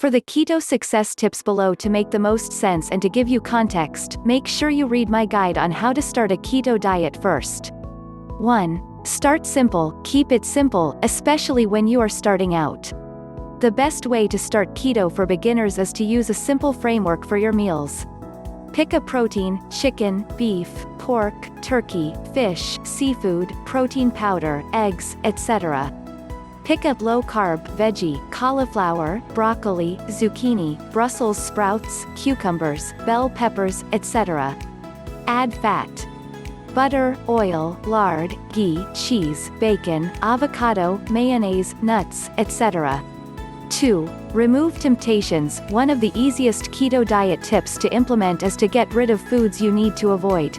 For the keto success tips below to make the most sense and to give you context, make sure you read my guide on how to start a keto diet first. 1. Start simple, keep it simple, especially when you are starting out. The best way to start keto for beginners is to use a simple framework for your meals. Pick a protein: chicken, beef, pork, turkey, fish, seafood, protein powder, eggs, etc. Pick up low-carb, veggie, cauliflower, broccoli, zucchini, Brussels sprouts, cucumbers, bell peppers, etc. Add fat. Butter, oil, lard, ghee, cheese, bacon, avocado, mayonnaise, nuts, etc. 2. Remove temptations. One of the easiest keto diet tips to implement is to get rid of foods you need to avoid.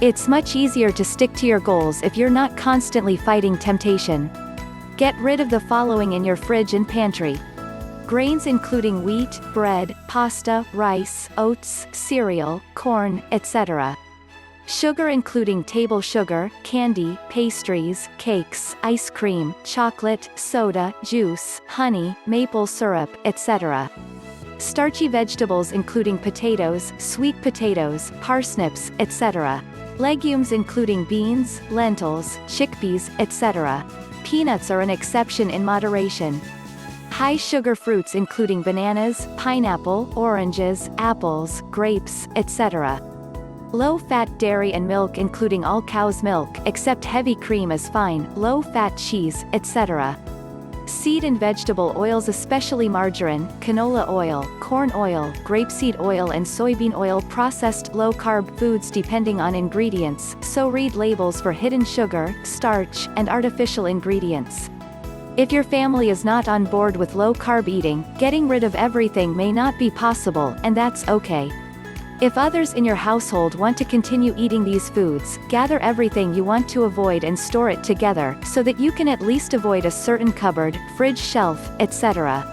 It's much easier to stick to your goals if you're not constantly fighting temptation. Get rid of the following in your fridge and pantry. Grains including wheat, bread, pasta, rice, oats, cereal, corn, etc. Sugar including table sugar, candy, pastries, cakes, ice cream, chocolate, soda, juice, honey, maple syrup, etc. Starchy vegetables including potatoes, sweet potatoes, parsnips, etc. Legumes including beans, lentils, chickpeas, etc. Peanuts are an exception in moderation. High sugar fruits including bananas, pineapple, oranges, apples, grapes, etc. Low-fat dairy and milk including all cow's milk, except heavy cream is fine, low-fat cheese, etc. Seed and vegetable oils especially margarine, canola oil, corn oil, grapeseed oil and soybean oil. Processed low-carb foods depending on ingredients, so read labels for hidden sugar, starch, and artificial ingredients. If your family is not on board with low-carb eating, getting rid of everything may not be possible, and that's okay. If others in your household want to continue eating these foods, gather everything you want to avoid and store it together, so that you can at least avoid a certain cupboard, fridge shelf, etc.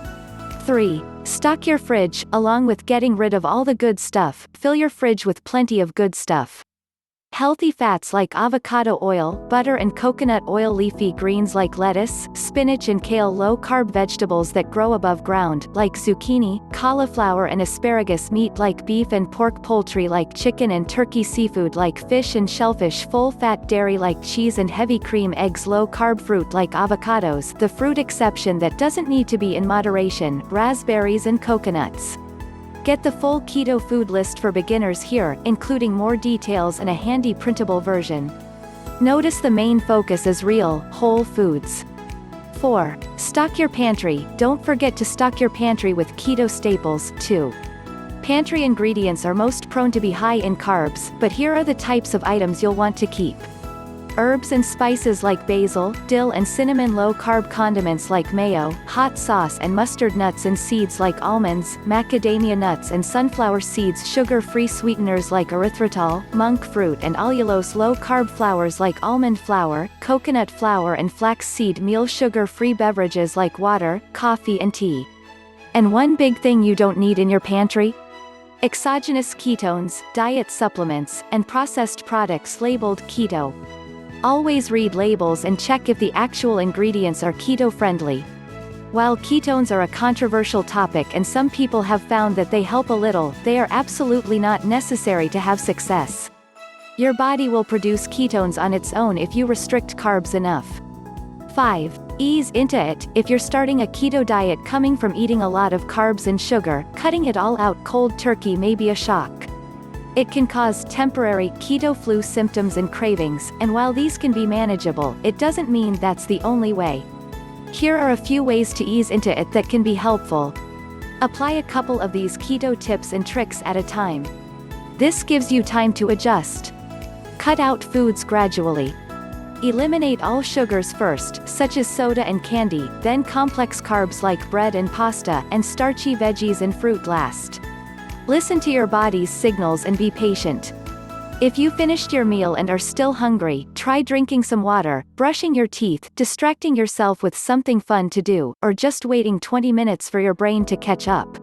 3. Stock your fridge. Along with getting rid of all the good stuff, fill your fridge with plenty of good stuff. Healthy fats like avocado oil, butter and coconut oil, leafy greens like lettuce, spinach and kale, low-carb vegetables that grow above ground like zucchini, cauliflower and asparagus, meat like beef and pork, poultry like chicken and turkey, seafood like fish and shellfish, full-fat dairy like cheese and heavy cream, eggs, low-carb fruit like avocados, the fruit exception that doesn't need to be in moderation, raspberries and coconuts. Get the full keto food list for beginners here, including more details and a handy printable version. Notice the main focus is real, whole foods. 4. Stock your pantry. Don't forget to stock your pantry with keto staples, too. Pantry ingredients are most prone to be high in carbs, but here are the types of items you'll want to keep. Herbs and spices like basil, dill and cinnamon, low-carb condiments like mayo, hot sauce and mustard, nuts and seeds like almonds, macadamia nuts and sunflower seeds, sugar-free sweeteners like erythritol, monk fruit and allulose, low-carb flours like almond flour, coconut flour and flaxseed meal, sugar-free beverages like water, coffee and tea. And one big thing you don't need in your pantry? Exogenous ketones, diet supplements, and processed products labeled keto. Always read labels and check if the actual ingredients are keto-friendly. While ketones are a controversial topic and some people have found that they help a little, they are absolutely not necessary to have success. Your body will produce ketones on its own if you restrict carbs enough. 5. Ease into it. If you're starting a keto diet coming from eating a lot of carbs and sugar, cutting it all out cold turkey may be a shock. It can cause temporary keto flu symptoms and cravings, and while these can be manageable, it doesn't mean that's the only way. Here are a few ways to ease into it that can be helpful. Apply a couple of these keto tips and tricks at a time. This gives you time to adjust. Cut out foods gradually. Eliminate all sugars first, such as soda and candy, then complex carbs like bread and pasta, and starchy veggies and fruit last. Listen to your body's signals and be patient. If you finished your meal and are still hungry, try drinking some water, brushing your teeth, distracting yourself with something fun to do, or just waiting 20 minutes for your brain to catch up.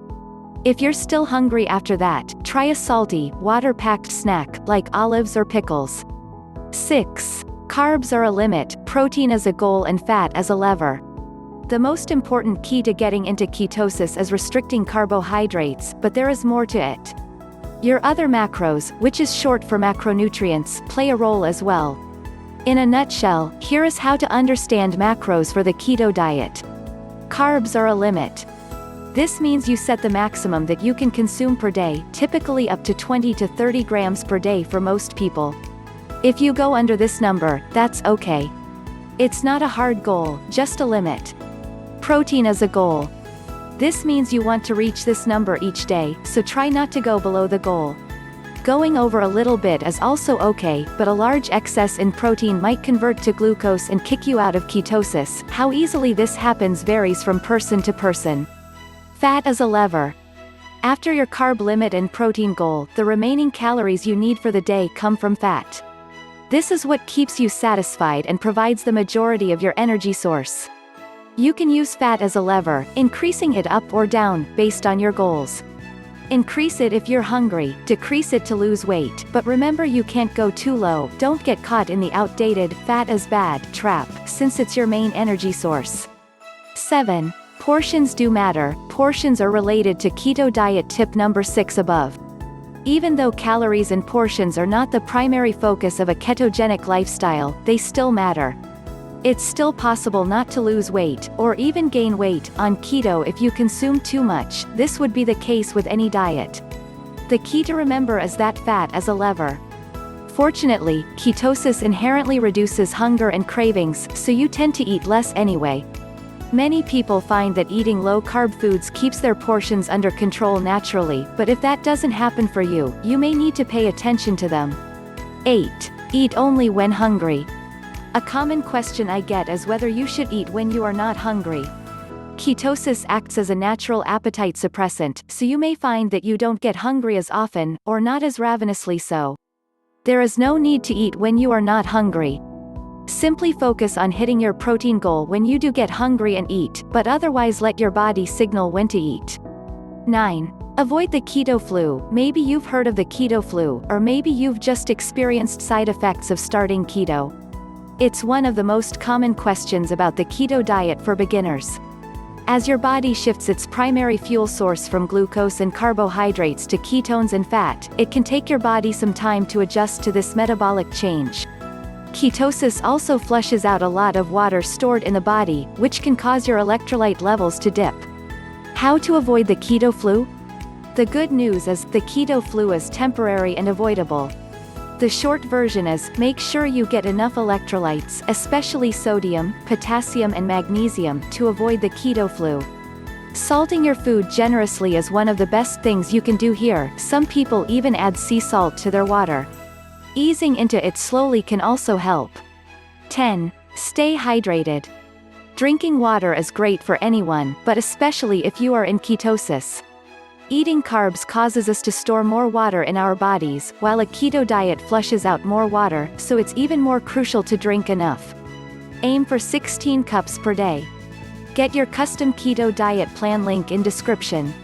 If you're still hungry after that, try a salty, water-packed snack, like olives or pickles. 6. Carbs are a limit, protein is a goal and fat as a lever. The most important key to getting into ketosis is restricting carbohydrates, but there is more to it. Your other macros, which is short for macronutrients, play a role as well. In a nutshell, here is how to understand macros for the keto diet. Carbs are a limit. This means you set the maximum that you can consume per day, typically up to 20 to 30 grams per day for most people. If you go under this number, that's okay. It's not a hard goal, just a limit. Protein is a goal. This means you want to reach this number each day, so try not to go below the goal. Going over a little bit is also okay, but a large excess in protein might convert to glucose and kick you out of ketosis. How easily this happens varies from person to person. Fat is a lever. After your carb limit and protein goal, the remaining calories you need for the day come from fat. This is what keeps you satisfied and provides the majority of your energy source. You can use fat as a lever, increasing it up or down, based on your goals. Increase it if you're hungry, decrease it to lose weight, but remember you can't go too low. Don't get caught in the outdated, fat is bad, trap, since it's your main energy source. 7. Portions do matter. Portions are related to keto diet tip number 6 above. Even though calories and portions are not the primary focus of a ketogenic lifestyle, they still matter. It's still possible not to lose weight, or even gain weight, on keto if you consume too much. This would be the case with any diet. The key to remember is that fat is a lever. Fortunately, ketosis inherently reduces hunger and cravings, so you tend to eat less anyway. Many people find that eating low-carb foods keeps their portions under control naturally, but if that doesn't happen for you, you may need to pay attention to them. 8. Eat only when hungry. A common question I get is whether you should eat when you are not hungry. Ketosis acts as a natural appetite suppressant, so you may find that you don't get hungry as often, or not as ravenously so. There is no need to eat when you are not hungry. Simply focus on hitting your protein goal when you do get hungry and eat, but otherwise let your body signal when to eat. 9. Avoid the keto flu. Maybe you've heard of the keto flu, or maybe you've just experienced side effects of starting keto. It's one of the most common questions about the keto diet for beginners. As your body shifts its primary fuel source from glucose and carbohydrates to ketones and fat, it can take your body some time to adjust to this metabolic change. Ketosis also flushes out a lot of water stored in the body, which can cause your electrolyte levels to dip. How to avoid the keto flu? The good news is, the keto flu is temporary and avoidable. The short version is, make sure you get enough electrolytes, especially sodium, potassium and magnesium, to avoid the keto flu. Salting your food generously is one of the best things you can do here. Some people even add sea salt to their water. Easing into it slowly can also help. 10. Stay hydrated. Drinking water is great for anyone, but especially if you are in ketosis. Eating carbs causes us to store more water in our bodies, while a keto diet flushes out more water, so it's even more crucial to drink enough. Aim for 16 cups per day. Get your custom keto diet plan link in description.